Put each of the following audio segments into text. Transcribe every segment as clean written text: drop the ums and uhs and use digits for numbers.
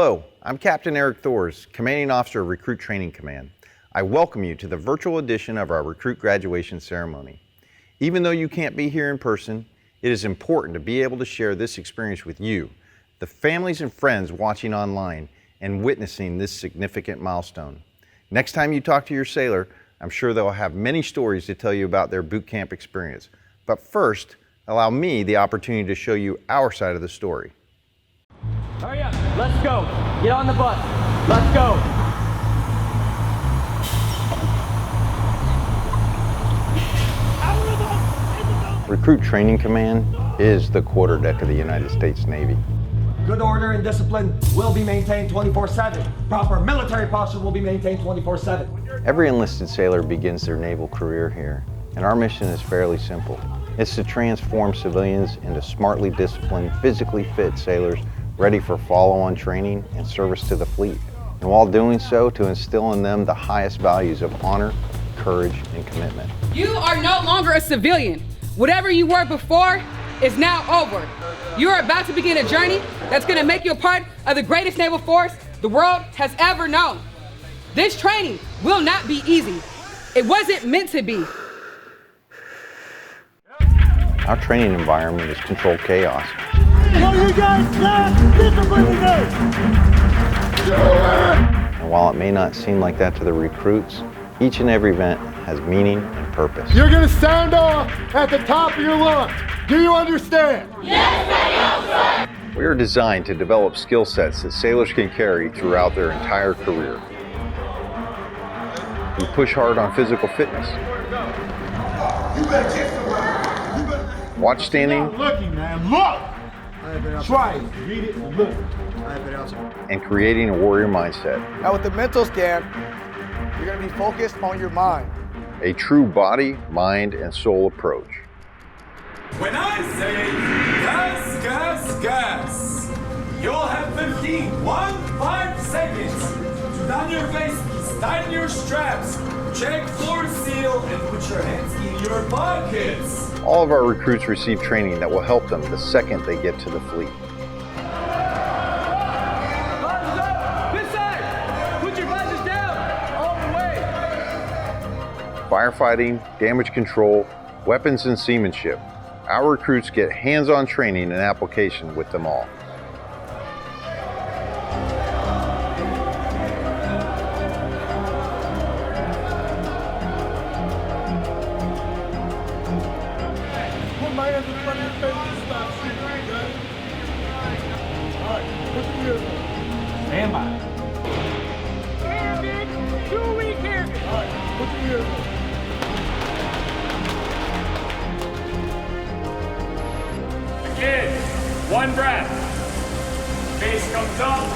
Hello, I'm Captain Eric Thors, Commanding Officer of Recruit Training Command. I welcome you to the virtual edition of our recruit graduation ceremony. Even though you can't be here in person, it is important to be able to share this experience with you, the families and friends watching online and witnessing this significant milestone. Next time you talk to your sailor, I'm sure they'll have many stories to tell you about their boot camp experience. But first, allow me the opportunity to show you our side of the story. Hurry up, let's go. Get on the bus, let's go. Recruit Training Command is the quarterdeck of the United States Navy. Good order and discipline will be maintained 24/7. Proper military posture will be maintained 24/7. Every enlisted sailor begins their naval career here, and our mission is fairly simple. It's to transform civilians into smartly disciplined, physically fit sailors ready for follow-on training and service to the fleet. And while doing so, to instill in them the highest values of honor, courage, and commitment. You are no longer a civilian. Whatever you were before is now over. You are about to begin a journey that's going to make you a part of the greatest naval force the world has ever known. This training will not be easy. It wasn't meant to be. Our training environment is controlled chaos. You guys got discipline today. And while it may not seem like that to the recruits, each and every event has meaning and purpose. You're going to sound off at the top of your lungs. Do you understand? Yes, we are designed to develop skill sets that sailors can carry throughout their entire career. We push hard on physical fitness. Watch standing. Stop looking, man. Look! Try it. Read it and look. And creating a warrior mindset. Now with the mental scan, you're going to be focused on your mind. A true body, mind, and soul approach. When I say gas, gas, gas, you'll have 15 seconds to down your faces, tighten your straps, check floor seal, and put your hands in your pockets. All of our recruits receive training that will help them the second they get to the fleet. This side, put your glasses down, all the way. Firefighting, damage control, weapons and seamanship. Our recruits get hands-on training and application with them all. Put my hands in front of your face and stop shooting. Okay? All right, put your ears on. Stand by. Airman, 2-week airman. All right, put your ears on. Again, one breath. Face comes up,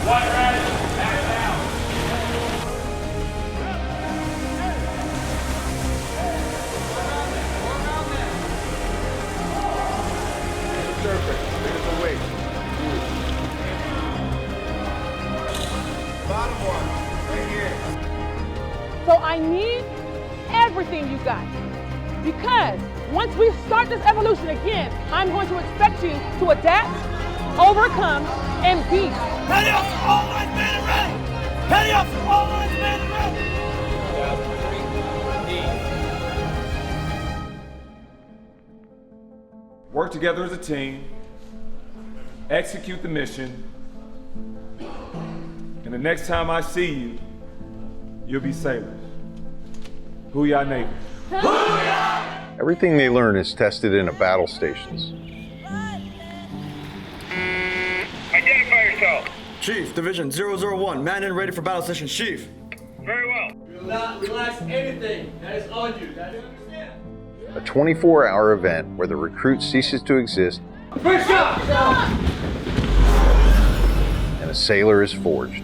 one breath, back down. Surface, bigger the weight. Bottom one, right here. So I need everything you got. Because once we start this evolution again, I'm going to expect you to adapt, overcome, and be. Ready up, all lines man and ready. Ready up, all lines man and ready. Work together as a team, execute the mission, and the next time I see you, you'll be sailors. Hoo-yah Navy. Everything they learn is tested in battle stations. Identify yourself. Chief, Division 001, man and ready for battle session, Chief. Very well. Do not relax anything that is on you. That is understand. A 24-hour event where the recruit ceases to exist First shot! and a sailor is forged.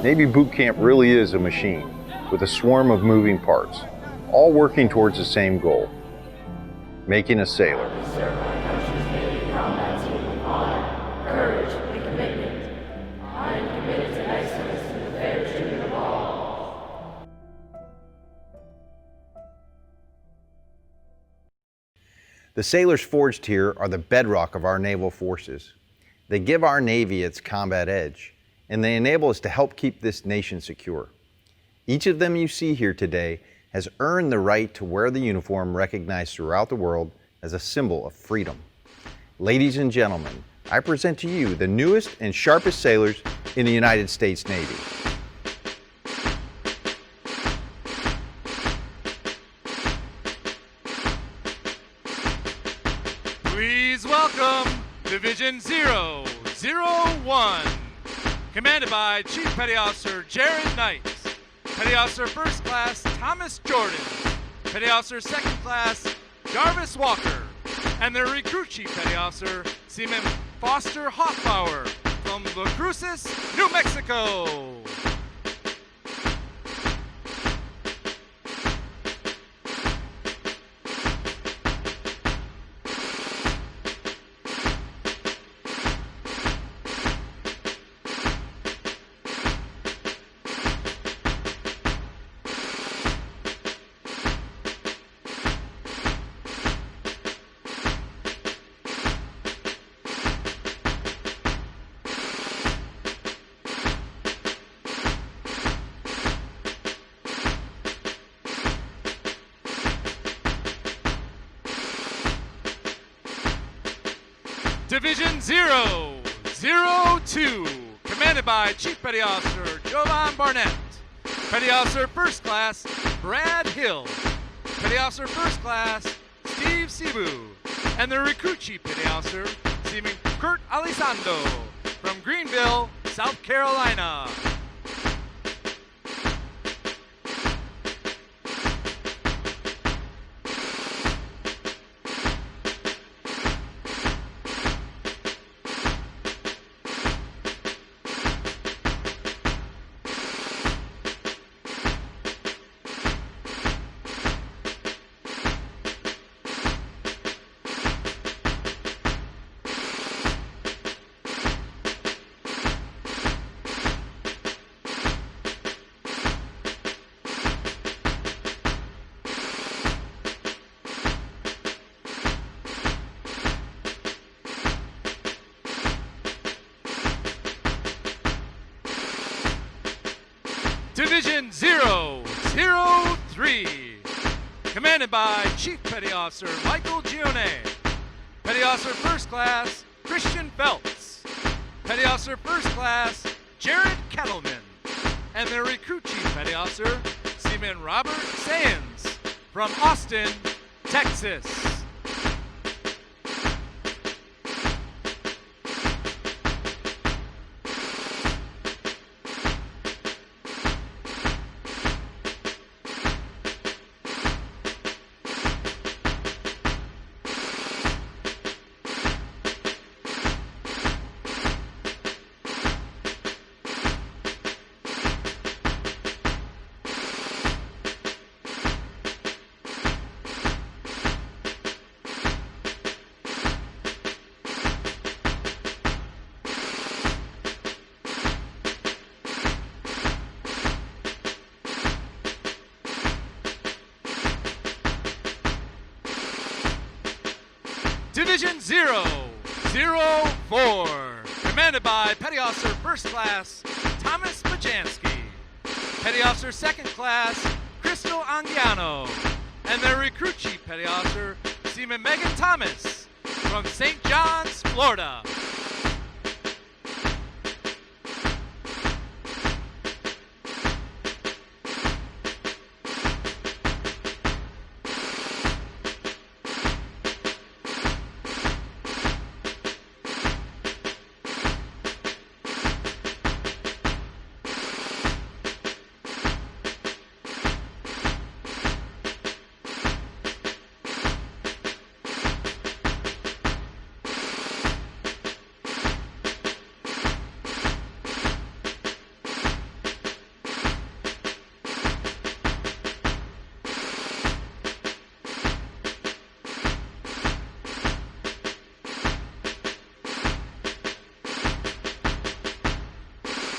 Navy boot camp really is a machine with a swarm of moving parts, all working towards the same goal, making a sailor. Courage, The sailors forged here are the bedrock of our naval forces. They give our Navy its combat edge, and they enable us to help keep this nation secure. Each of them you see here today has earned the right to wear the uniform recognized throughout the world as a symbol of freedom. Ladies and gentlemen, I present to you the newest and sharpest sailors in the United States Navy. Please welcome Division 001, commanded by Chief Petty Officer Jared Knight, Petty Officer First Class Thomas Jordan, Petty Officer Second Class Jarvis Walker, and their Recruit Chief Petty Officer Seaman Foster Hoffbauer from La Cruces, New Mexico. Division 002, commanded by Chief Petty Officer Jovan Barnett, Petty Officer First Class Brad Hill, Petty Officer First Class Steve Cebu, and the Recruit Chief Petty Officer Seaman Kurt Alisando from Greenville, South Carolina. Division 003, commanded by Chief Petty Officer Michael Gione, Petty Officer First Class Christian Phelps, Petty Officer First Class Jared Kettleman, and their Recruit Chief Petty Officer Seaman Robert Sayans from Austin, Texas. Division 004, commanded by Petty Officer First Class Thomas Bajanski, Petty Officer Second Class Crystal Anguiano, and their Recruit Chief Petty Officer Seaman Megan Thomas from St. John's, Florida.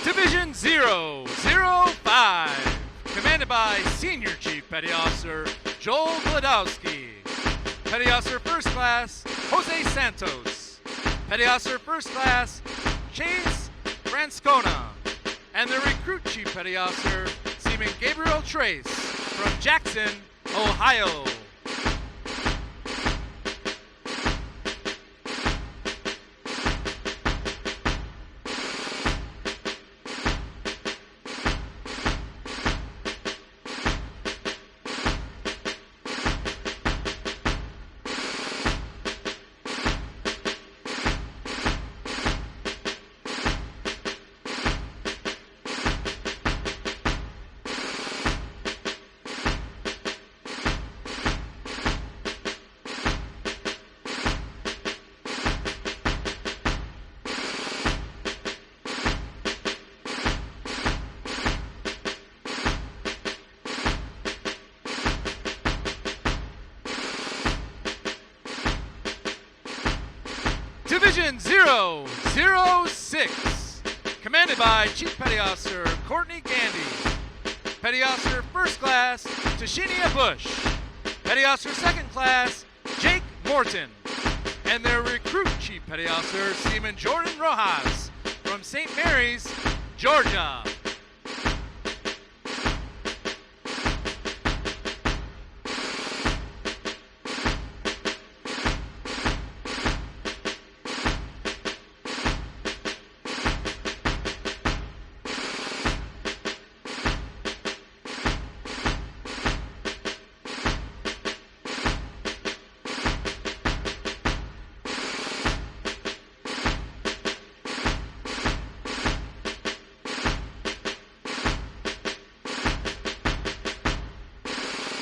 Division 005, commanded by Senior Chief Petty Officer Joel Gladowski, Petty Officer First First Class Jose Santos, Petty Officer First Class Chase Franscona, and the Recruit Chief Petty Officer Seaman Gabriel Trace from Jackson, Ohio. Division 006, commanded by Chief Petty Officer Courtney Gandy, Petty Officer First Class Tashinia Bush, Petty Officer Second Class Jake Morton, and their Recruit Chief Petty Officer Seaman Jordan Rojas from St. Mary's, Georgia.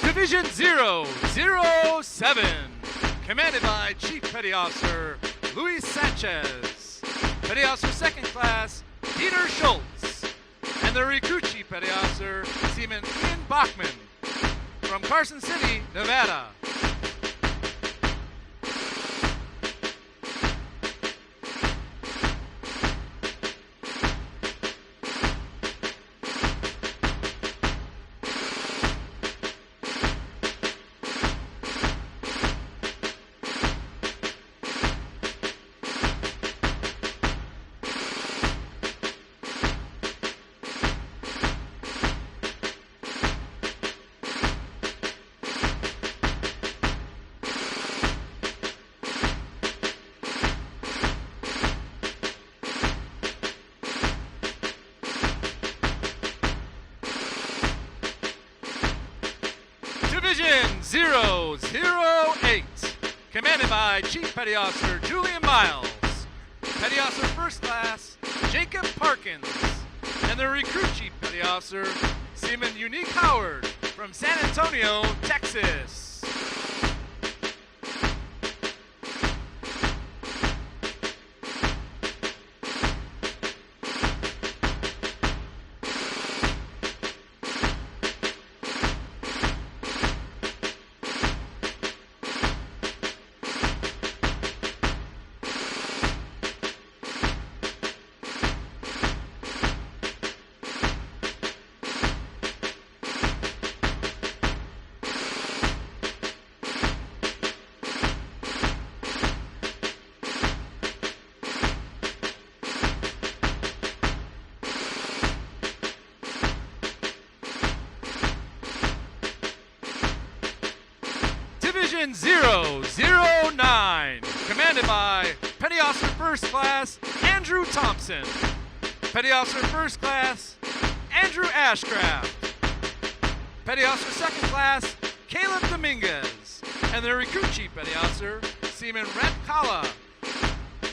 Division 007, commanded by Chief Petty Officer Luis Sanchez, Petty Officer Second Class Peter Schultz, and the Recruit Chief Petty Officer Seaman Ian Bachman from Carson City, Nevada. Division 008, commanded by Chief Petty Officer Julian Miles, Petty Officer First Class Jacob Parkins, and the Recruit Chief Petty Officer Seaman Unique Howard from San Antonio, Texas. Division 009, commanded by Petty Officer First Class Andrew Thompson, Petty Officer First Class Andrew Ashcraft, Petty Officer Second Class Caleb Dominguez, and the Recruit Chief Petty Officer Seaman Rhett Kala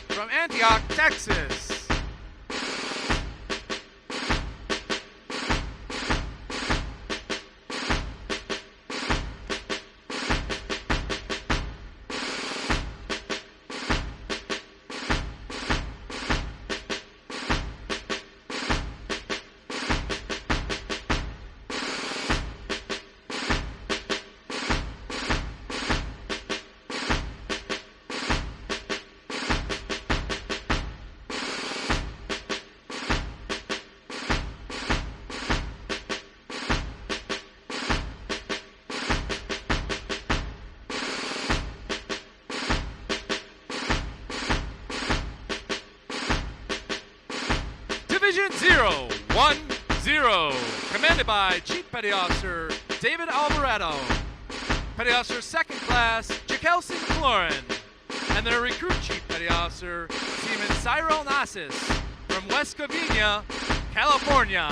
from Antioch, Texas. Division 010, commanded by Chief Petty Officer David Alvarado, Petty Officer Second Class Jakelson McLaurin, and their Recruit Chief Petty Officer Seaman Cyril Nassis from West Covina, California.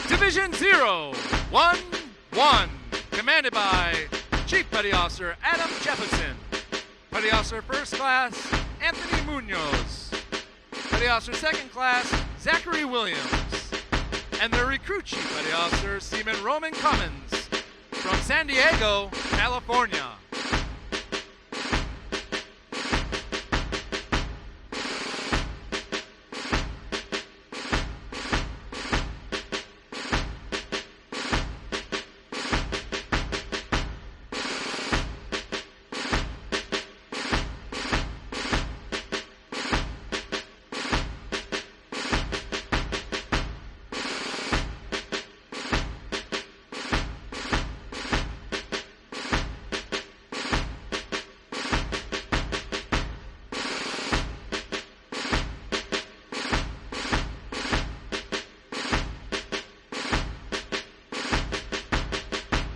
Division 011, commanded by Chief Petty Officer Adam Jefferson, Petty Officer First Class Anthony Munoz, Petty Officer Second Class Zachary Williams, and their Recruit Chief Petty Officer Seaman Roman Cummins from San Diego, California.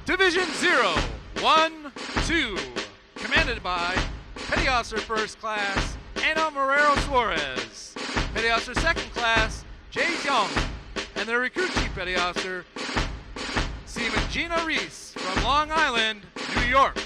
Division 012, commanded by Petty Officer First Class Ana Morero Suarez, Petty Officer Second Class Jay Young, and their Recruit Chief Petty Officer Seaman Gina Reese from Long Island, New York.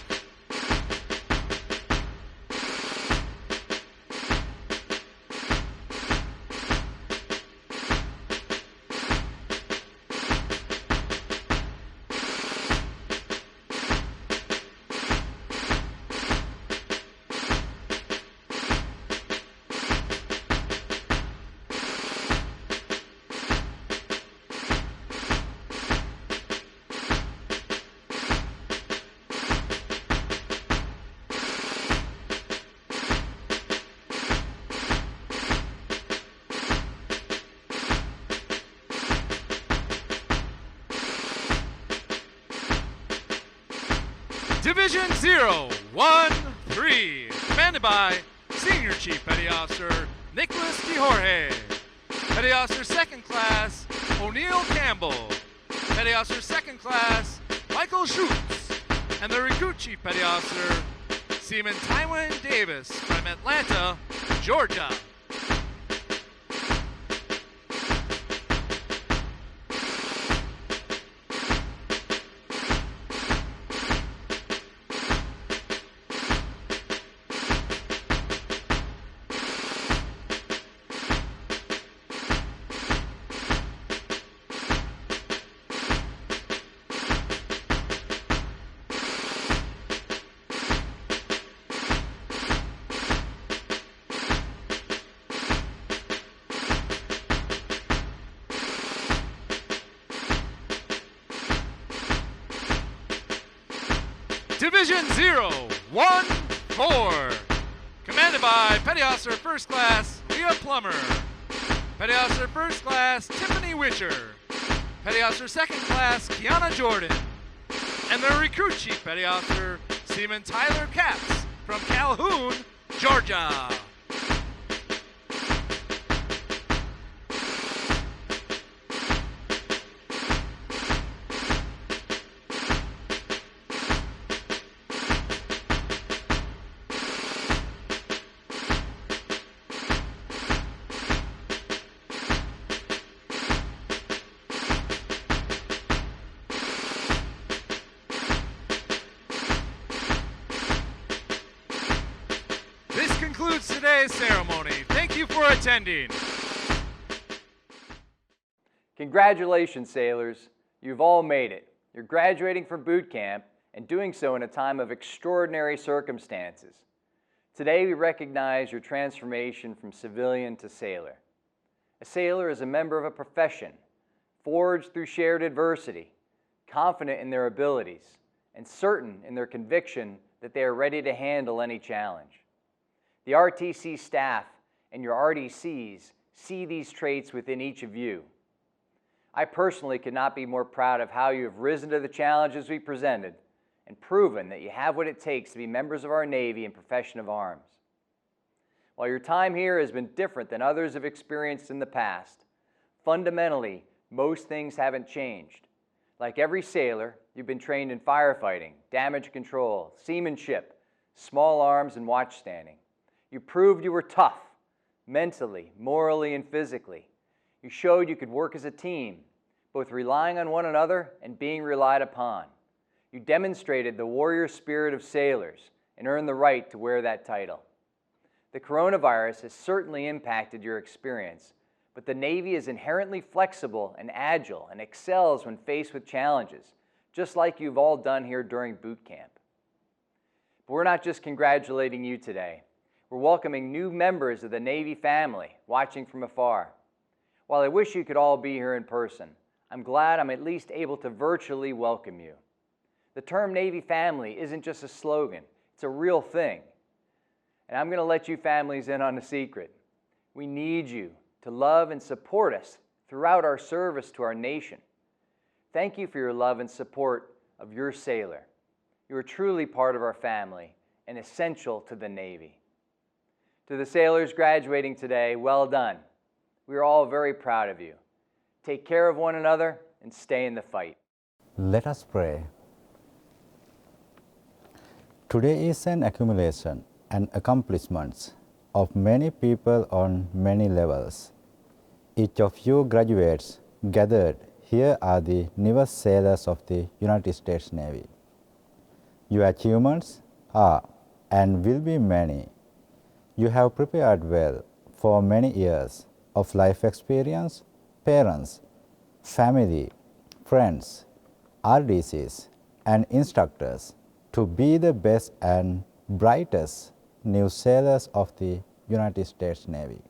Division 013, commanded by Senior Chief Petty Officer Nicholas DeJorge, Petty Officer Second Class O'Neill Campbell, Petty Officer Second Class Michael Schutz, and the Recruit Chief Petty Officer Seaman Tywin Davis from Atlanta, Georgia. Division 014, commanded by Petty Officer First Class Leah Plummer, Petty Officer First Class Tiffany Witcher, Petty Officer Second Class Kiana Jordan, and their Recruit Chief Petty Officer Seaman Tyler Katz from Calhoun, Georgia. concludes today's ceremony. Thank you for attending. Congratulations, sailors. You've all made it. You're graduating from boot camp and doing so in a time of extraordinary circumstances. Today, we recognize your transformation from civilian to sailor. A sailor is a member of a profession, forged through shared adversity, confident in their abilities, and certain in their conviction that they are ready to handle any challenge. The RTC staff and your RDCs see these traits within each of you. I personally could not be more proud of how you have risen to the challenges we presented and proven that you have what it takes to be members of our Navy and profession of arms. While your time here has been different than others have experienced in the past, fundamentally, most things haven't changed. Like every sailor, you've been trained in firefighting, damage control, seamanship, small arms, and watchstanding. You proved you were tough, mentally, morally, and physically. You showed you could work as a team, both relying on one another and being relied upon. You demonstrated the warrior spirit of sailors and earned the right to wear that title. The coronavirus has certainly impacted your experience, but the Navy is inherently flexible and agile and excels when faced with challenges, just like you've all done here during boot camp. But we're not just congratulating you today. We're welcoming new members of the Navy family watching from afar. While I wish you could all be here in person, I'm glad I'm at least able to virtually welcome you. The term Navy family isn't just a slogan, it's a real thing. And I'm going to let you families in on a secret. We need you to love and support us throughout our service to our nation. Thank you for your love and support of your sailor. You are truly part of our family and essential to the Navy. To the sailors graduating today, well done. We are all very proud of you. Take care of one another and stay in the fight. Let us pray. Today is an accumulation and accomplishments of many people on many levels. Each of you graduates gathered here are the newest sailors of the United States Navy. Your achievements are and will be many. You have prepared well for many years of life experience, parents, family, friends, RDCs, and instructors to be the best and brightest new sailors of the United States Navy.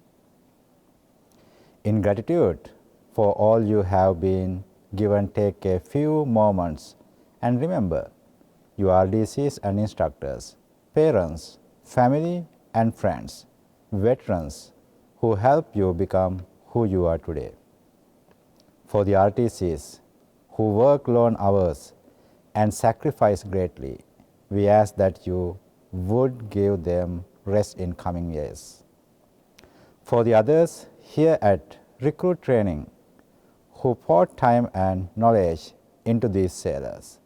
In gratitude for all you have been given, take a few moments and remember your RDCs and instructors, parents, family, and friends, veterans who help you become who you are today. For the RTCs who work long hours and sacrifice greatly, we ask that you would give them rest in coming years. For the others here at Recruit Training who poured time and knowledge into these sailors,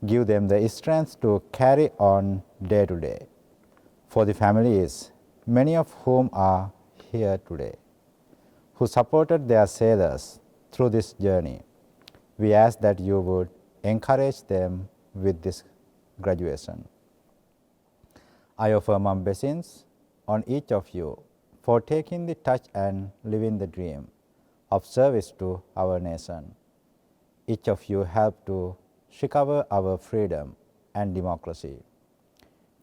give them the strength to carry on day to day. For the families, many of whom are here today, who supported their sailors through this journey, we ask that you would encourage them with this graduation. I offer my blessings on each of you for taking the touch and living the dream of service to our nation. Each of you help to recover our freedom and democracy.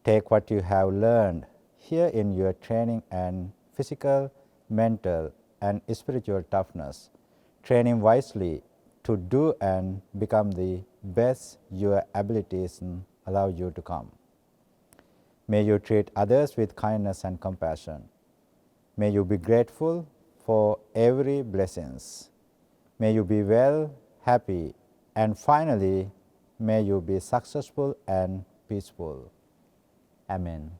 Take what you have learned here in your training and physical, mental, and spiritual toughness, training wisely to do and become the best your abilities allow you to come. May you treat others with kindness and compassion. May you be grateful for every blessings. May you be well, happy, and finally, may you be successful and peaceful. Amen.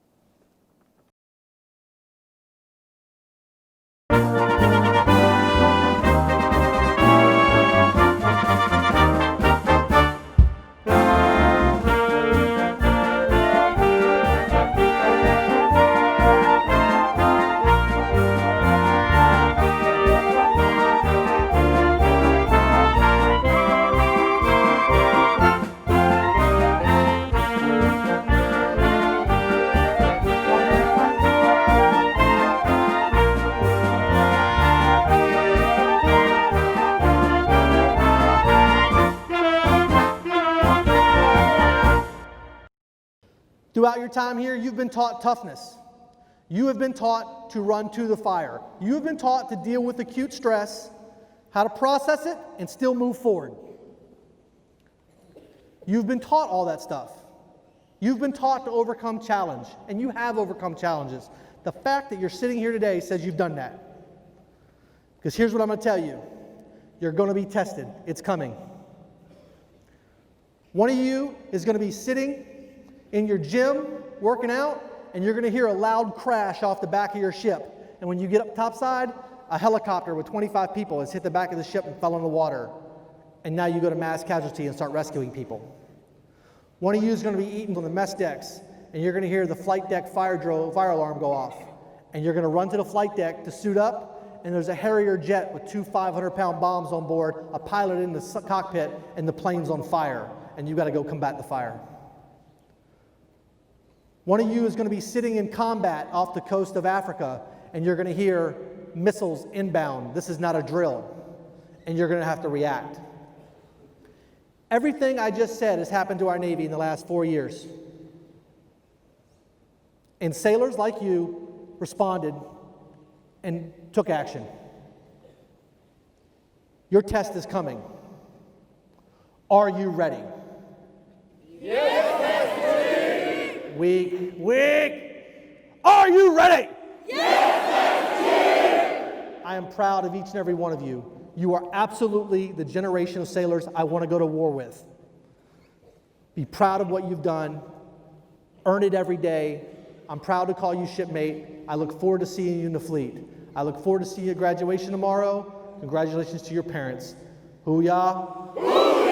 Throughout your time here, you've been taught toughness. You have been taught to run to the fire. You have been taught to deal with acute stress, how to process it, and still move forward. You've been taught all that stuff. You've been taught to overcome challenge, and you have overcome challenges. The fact that you're sitting here today says you've done that. Because here's what I'm going to tell you. You're going to be tested. It's coming. One of you is going to be sitting in your gym working out, and you're going to hear a loud crash off the back of your ship. And when you get up topside, a helicopter with 25 people has hit the back of the ship and fell in the water. And now you go to mass casualty and start rescuing people. One of you is going to be eaten on the mess decks, and you're going to hear the flight deck fire alarm go off. And you're going to run to the flight deck to suit up, and there's a Harrier jet with 2 500-pound bombs on board, a pilot in the cockpit, and the plane's on fire. And you've got to go combat the fire. One of you is going to be sitting in combat off the coast of Africa, and you're going to hear missiles inbound. This is not a drill. And you're going to have to react. Everything I just said has happened to our Navy in the last 4 years. And sailors like you responded and took action. Your test is coming. Are you ready? Yes, Weak. Are you ready? Yes, I am proud of each and every one of you. You are absolutely the generation of sailors I want to go to war with. Be proud of what you've done. Earn it every day. I'm proud to call you shipmate. I look forward to seeing you in the fleet. I look forward to seeing you at graduation tomorrow. Congratulations to your parents. Hoo-yah.